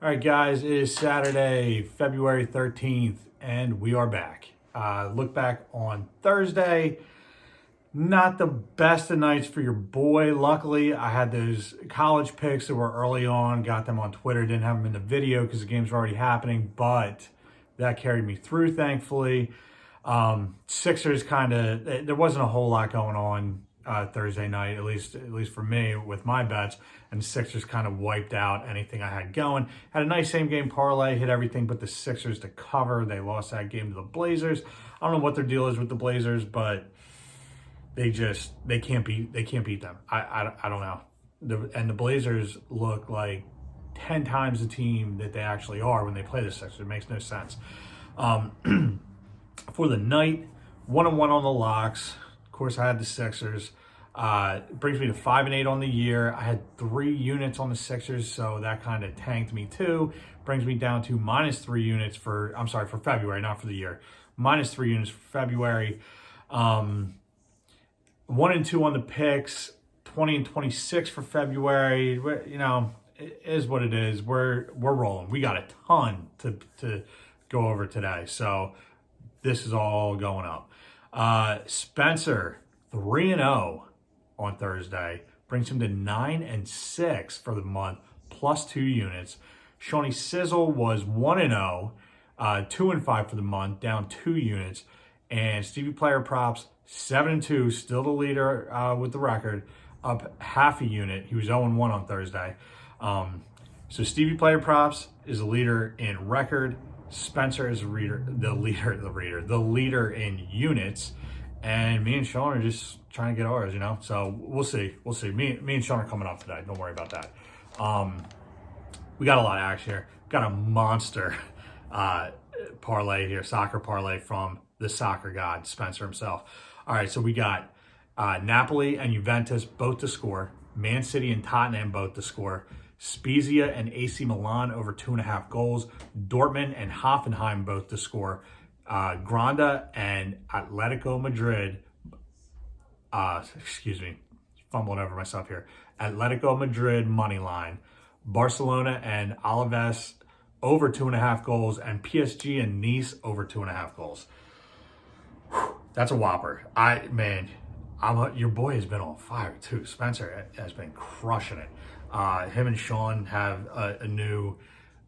All right, guys, it is Saturday, February 13th, and we are back. Look back on Thursday. Not the best of nights for your boy. Luckily, I had those college picks that were early on, got them on Twitter, didn't have them in the video because the games were already happening, but that carried me through, thankfully. Sixers there wasn't a whole lot going on Thursday night, at least for me with my bets, and the Sixers kind of wiped out anything I had going. Had a nice same game parlay, hit everything but the Sixers to cover. They lost that game to the Blazers. I don't know what their deal is with the Blazers, but they can't beat them. I don't know. And the Blazers look like 10 times the team that they actually are when they play the Sixers. It makes no sense. For the night, 1-1 on the locks. Of course, I had the Sixers. It brings me to 5-8 on the year. I had 3 units on the Sixers, so that kind of tanked me too. Brings me down to -3 units for February, not for the year. -3 units for February. 1 and 2 on the picks. 20 and 26 for February. You know, it is what it is. We're rolling. We got a ton to go over today, so this is all going up. Spencer, 3-0 on Thursday, brings him to 9-6 for the month, +2 units. Shawnee Sizzle was 1-0, 2-5 for the month, down 2 units. And Stevie Player Props, 7-2, still the leader with the record, up half a unit. He was 0-1 on Thursday. So Stevie Player Props is a leader in record. Spencer is the leader in units, and me and Sean are just trying to get ours, you know. So we'll see. Me and Sean are coming up today. Don't worry about that. We got a lot of action here. Got a monster parlay here, soccer parlay from the soccer god Spencer himself. All right, so we got Napoli and Juventus both to score. Man City and Tottenham both to score. Spezia and AC Milan over 2.5 goals. Dortmund and Hoffenheim both to score. Granda and Atletico Madrid. Fumbling over myself here. Atletico Madrid money line. Barcelona and Alaves over 2.5 goals, and PSG and Nice over 2.5 goals. Whew, that's a whopper. Your boy has been on fire too. Spencer has been crushing it. Him and Sean have a new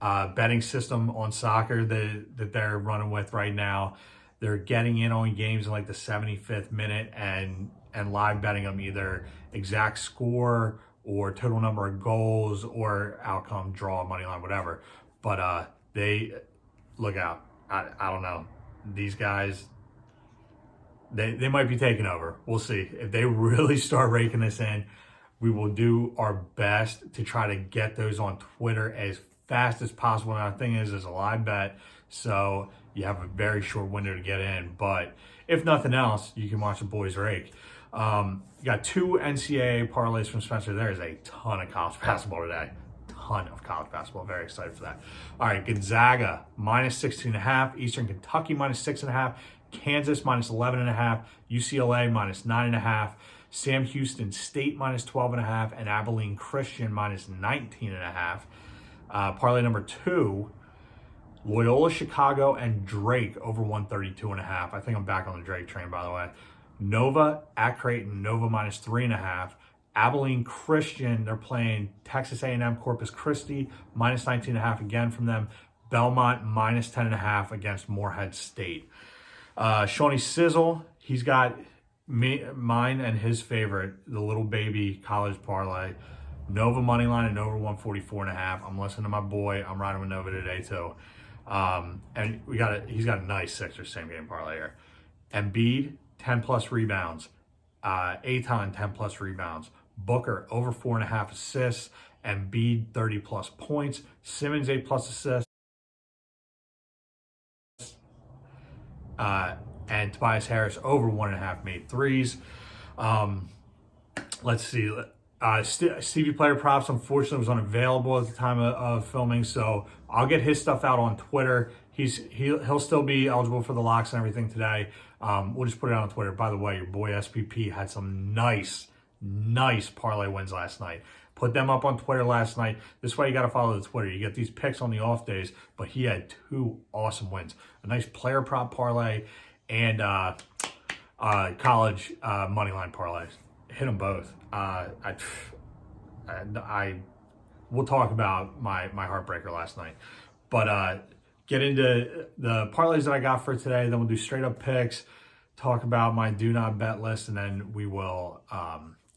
betting system on soccer that they're running with right now. They're getting in on games in like the 75th minute and live betting them either exact score or total number of goals or outcome, draw, money line, whatever. But they look out. I don't know. These guys, they might be taking over. We'll see. If they really start raking this in, we will do our best to try to get those on Twitter as fast as possible. And the thing is a live bet, so you have a very short window to get in. But if nothing else, you can watch the boys rake. You got 2 NCAA parlays from Spencer. There is a ton of college basketball today. Ton of college basketball. Very excited for that. All right, Gonzaga -16.5. Eastern Kentucky -6.5. Kansas -11.5. UCLA -9.5. Sam Houston State -12.5, and Abilene Christian -19.5. Parlay number 2, Loyola Chicago and Drake over 132.5. I think I'm back on the Drake train, by the way. Nova at Creighton, Nova -3.5. Abilene Christian, they're playing Texas A&M Corpus Christi, -19.5 again from them. Belmont -10.5 against Morehead State. Shawnee Sizzle, he's got mine and his favorite, the little baby college parlay, Nova money line and Nova 144.5. I'm listening to my boy. I'm riding with Nova today too. And he's got a nice Sixers same game parlay here. Embiid 10+ rebounds. Ayton 10+ rebounds. Booker over 4.5 assists. Embiid 30+ points. Simmons 8+ assists. And Tobias Harris over 1.5 made threes. Let's see. Stevie Player Props, unfortunately, was unavailable at the time of filming, so I'll get his stuff out on Twitter. He'll still be eligible for the locks and everything today. We'll just put it out on Twitter. By the way, your boy SPP had some nice parlay wins last night. Put them up on Twitter last night. This way you got to follow the Twitter. You get these picks on the off days, but he had 2 awesome wins. A nice player prop parlay and college money line parlays. Hit them both. We'll talk about my heartbreaker last night, but get into the parlays that I got for today. Then we'll do straight up picks, talk about my do not bet list, and then we will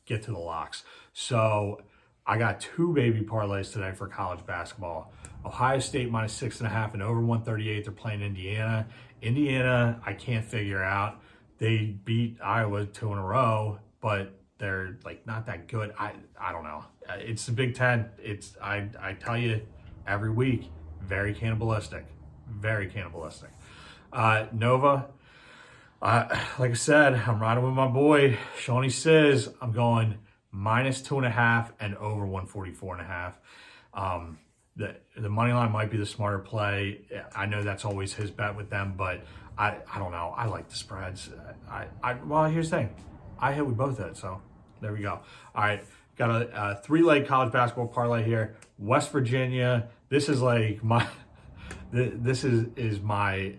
get to the locks. So I got 2 baby parlays today for college basketball. Ohio State minus 6.5 and over 138. They're playing Indiana. Indiana, I can't figure out. They beat Iowa 2 in a row, but they're like not that good. I don't know. It's the Big Ten. It's I tell you every week, very cannibalistic. Very cannibalistic. Nova, like I said, I'm riding with my boy, Shawnee Sizz. I'm going minus 2.5 and over 144.5. The money line might be the smarter play. I know that's always his bet with them, but I don't know. I like the spreads. Well, here's the thing. I hit with both of it, so there we go. All right, got a 3-leg college basketball parlay here. West Virginia. This is like my this is my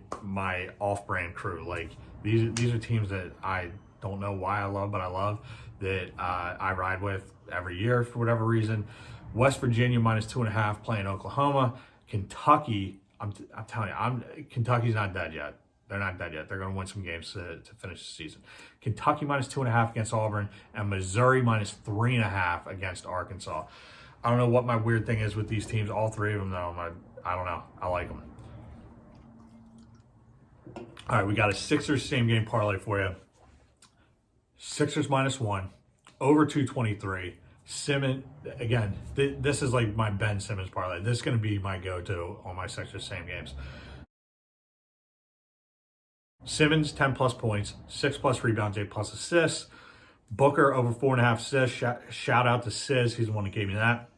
off-brand crew. Like these are teams that I don't know why I love, but I love that I ride with every year for whatever reason. West Virginia minus 2.5 playing Oklahoma. Kentucky, I'm telling you, Kentucky's not dead yet. They're not dead yet. They're going to win some games to finish the season. Kentucky minus 2.5 against Auburn, and Missouri minus 3.5 against Arkansas. I don't know what my weird thing is with these teams. All 3 of them, though, I don't know. I like them. All right, we got a Sixers same game parlay for you. Sixers minus 1, over 223. Simmons, again, this is like my Ben Simmons parlay. This is going to be my go-to on my Sixers same games. Simmons, 10 plus points, 6 plus rebounds, 8 plus assists. Booker over 4.5 assists. Shout out to Sizz. He's the one that gave me that.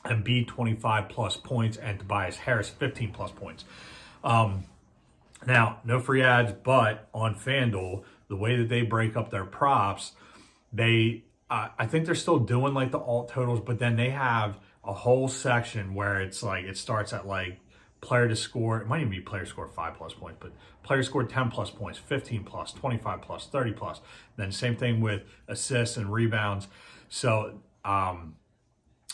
Embiid, 25 plus points, and Tobias Harris, 15 plus points. Now, no free ads, but on FanDuel, the way that they break up their props, I think they're still doing like the alt totals, but then they have a whole section where it's like, it starts at like player to score. It might even be player score 5 plus points, but player scored 10 plus points, 15 plus, 25 plus, 30 plus. Then same thing with assists and rebounds. So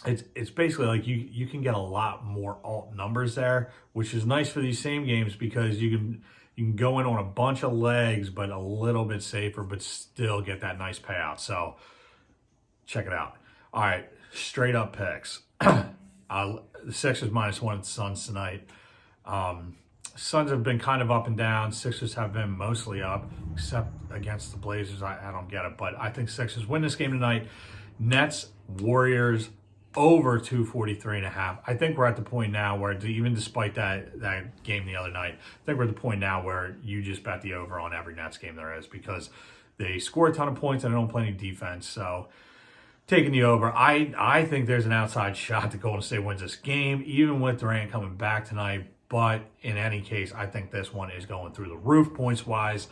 it's basically like you can get a lot more alt numbers there, which is nice for these same games because you can go in on a bunch of legs, but a little bit safer, but still get that nice payout. So check it out. All right, straight up picks. The Sixers minus 1 at the Suns tonight. Suns have been kind of up and down. Sixers have been mostly up, except against the Blazers. I don't get it, but I think Sixers win this game tonight. Nets, Warriors, over 243.5. I think we're at the point now where even despite that game the other night, I think we're at the point now where you just bet the over on every Nets game there is because they score a ton of points and they don't play any defense. So taking the over. I think there's an outside shot that Golden State wins this game, even with Durant coming back tonight. But in any case, I think this one is going through the roof points-wise.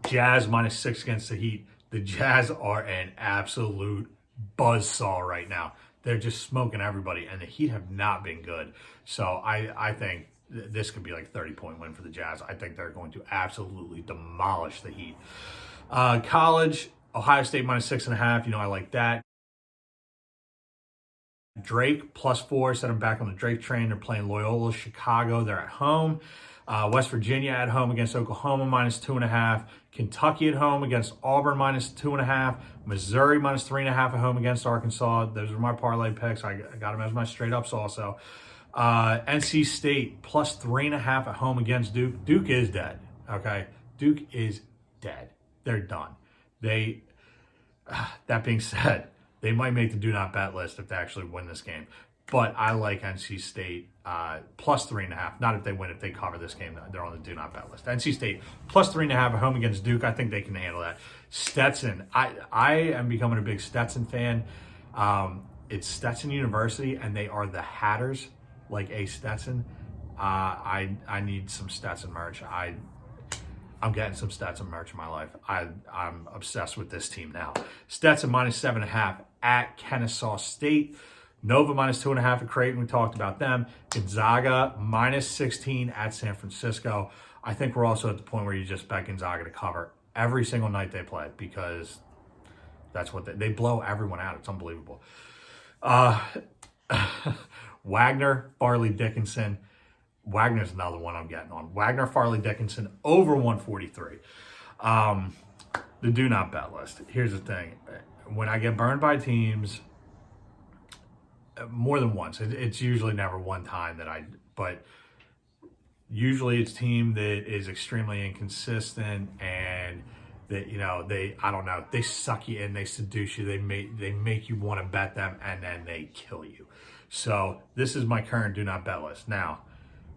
Jazz minus 6 against the Heat. The Jazz are an absolute buzzsaw right now. They're just smoking everybody, and the Heat have not been good. So I think this could be like a 30-point win for the Jazz. I think they're going to absolutely demolish the Heat. College, Ohio State minus 6.5. You know, I like that. Drake plus 4. Set them back on the Drake train. They're playing Loyola Chicago. They're at home. West Virginia at home against Oklahoma minus 2.5. Kentucky at home against Auburn minus 2.5. Missouri minus 3.5 at home against Arkansas. Those are my parlay picks. I got them as my straight ups also. NC State plus 3.5 at home against Duke. Duke is dead. Okay, Duke is dead. They're done. That being said, they might make the do not bet list if they actually win this game. But I like NC State plus 3.5. Not if they win, if they cover this game, they're on the do not bet list. NC State plus 3.5 at home against Duke. I think they can handle that. Stetson, I am becoming a big Stetson fan. It's Stetson University, and they are the Hatters, like a Stetson. I need some Stetson merch. I'm getting some Stetson merch in my life. I'm obsessed with this team now. Stetson minus 7.5 at Kennesaw State. Nova -2.5 at Creighton. We talked about them. Gonzaga -16 at San Francisco. I think we're also at the point where you just bet Gonzaga to cover every single night they play because that's what they blow everyone out. It's unbelievable. Wagner, Farley Dickinson. Wagner's another one I'm getting on. Wagner, Farley Dickinson over 143. The do not bet list. Here's the thing. When I get burned by teams, more than once, it's usually never one time but usually it's a team that is extremely inconsistent and that, they suck you in, they seduce you, they make you want to bet them, and then they kill you. So this is my current do not bet list. Now,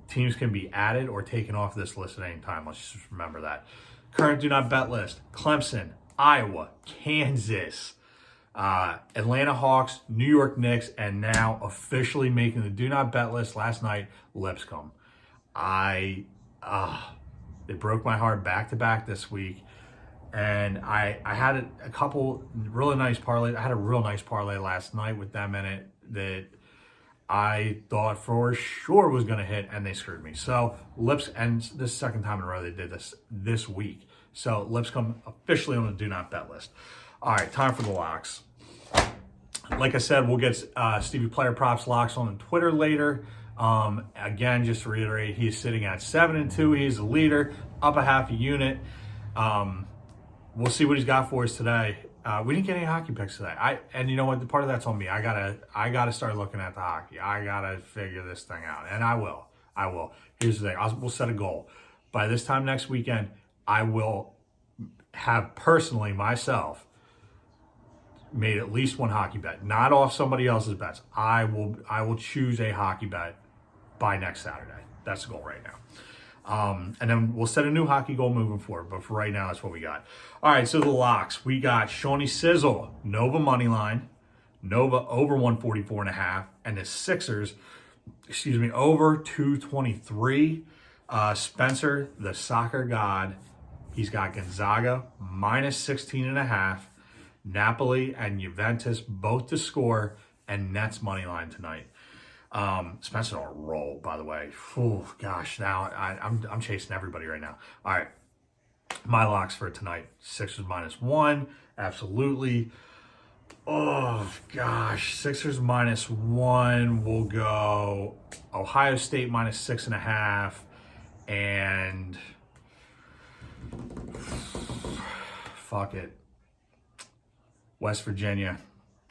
teams can be added or taken off this list at any time. Let's just remember that. Current do not bet list: Clemson, Iowa, Kansas, Atlanta Hawks, New York Knicks, and now officially making the do not bet list last night, Lipscomb. They broke my heart back to back this week. And I had a couple really nice parlays. I had a real nice parlay last night with them in it that I thought for sure was going to hit, and they screwed me. So and this is the second time in a row they did this week. So Lipscomb officially on the do not bet list. All right, time for the locks. Like I said, we'll get Stevie Player Props locks on Twitter later. Again, just to reiterate, he's sitting at 7-2. He's the leader, up a half a unit. We'll see what he's got for us today. We didn't get any hockey picks today. And you know what? The part of that's on me. I gotta start looking at the hockey. I gotta figure this thing out, and I will. Here's the thing. We'll set a goal. By this time next weekend, I will have personally myself made at least one hockey bet, not off somebody else's bets. I will choose a hockey bet by next Saturday. That's the goal right now. And then we'll set a new hockey goal moving forward. But for right now, that's what we got. All right, so the locks. We got Shawnee Sizzle, Nova money line, Nova over 144.5, and the Sixers, over 223. Spencer, the soccer god, he's got Gonzaga -16.5, Napoli and Juventus both to score, and Nets money line tonight. Spencer on a roll, by the way. Oh gosh, now I'm chasing everybody right now. All right, my locks for tonight: Sixers -1, absolutely. Oh gosh, Sixers -1. We'll go Ohio State -6.5, and fuck it, West Virginia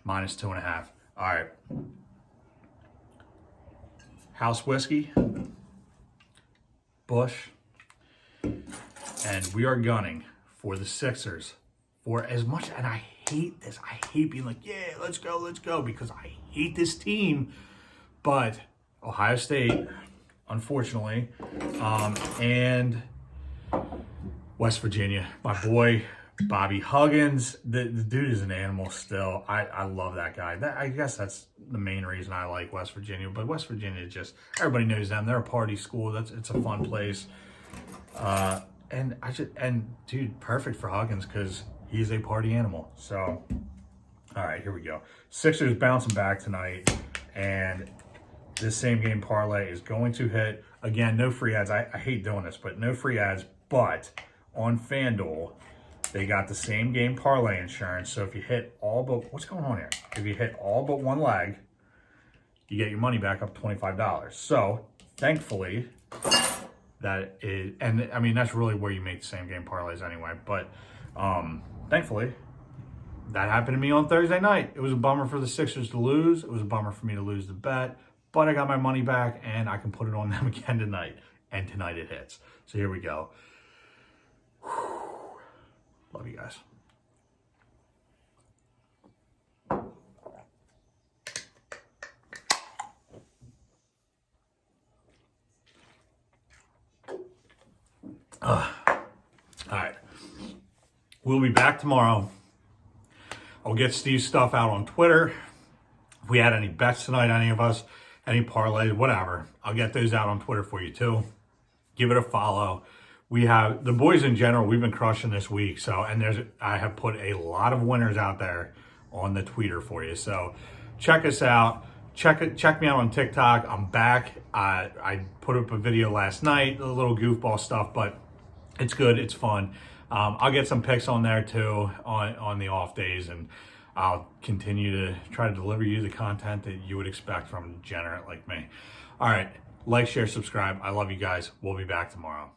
-2.5. All right. House whiskey, Bush, and we are gunning for the Sixers for as much, and I hate this. I hate being like, yeah, let's go, because I hate this team. But Ohio State, unfortunately, and West Virginia, my boy, Bobby Huggins, the dude is an animal still. I love that guy. I guess that's the main reason I like West Virginia. But West Virginia, just everybody knows them. They're a party school. It's a fun place. And dude, perfect for Huggins because he's a party animal. So, all right, here we go. Sixers bouncing back tonight, and this same game parlay is going to hit again. No free ads. I hate doing this, but no free ads. But on FanDuel, they got the same game parlay insurance. So if you hit all but, what's going on here? If you hit all but one leg, you get your money back up $25. So thankfully, that is, and I mean, that's really where you make the same game parlays anyway. But thankfully, that happened to me on Thursday night. It was a bummer for the Sixers to lose. It was a bummer for me to lose the bet. But I got my money back, and I can put it on them again tonight. And tonight it hits. So here we go. Love you guys. All right. We'll be back tomorrow. I'll get Steve's stuff out on Twitter. If we had any bets tonight, any of us, any parlays, whatever, I'll get those out on Twitter for you too. Give it a follow. We have the boys in general. We've been crushing this week. So, and I have put a lot of winners out there on the tweeter for you. So check us out. Check me out on TikTok. I'm back. I put up a video last night, a little goofball stuff, but it's good. It's fun. I'll get some pics on there too on the off days, and I'll continue to try to deliver you the content that you would expect from a degenerate like me. All right, like, share, subscribe. I love you guys. We'll be back tomorrow.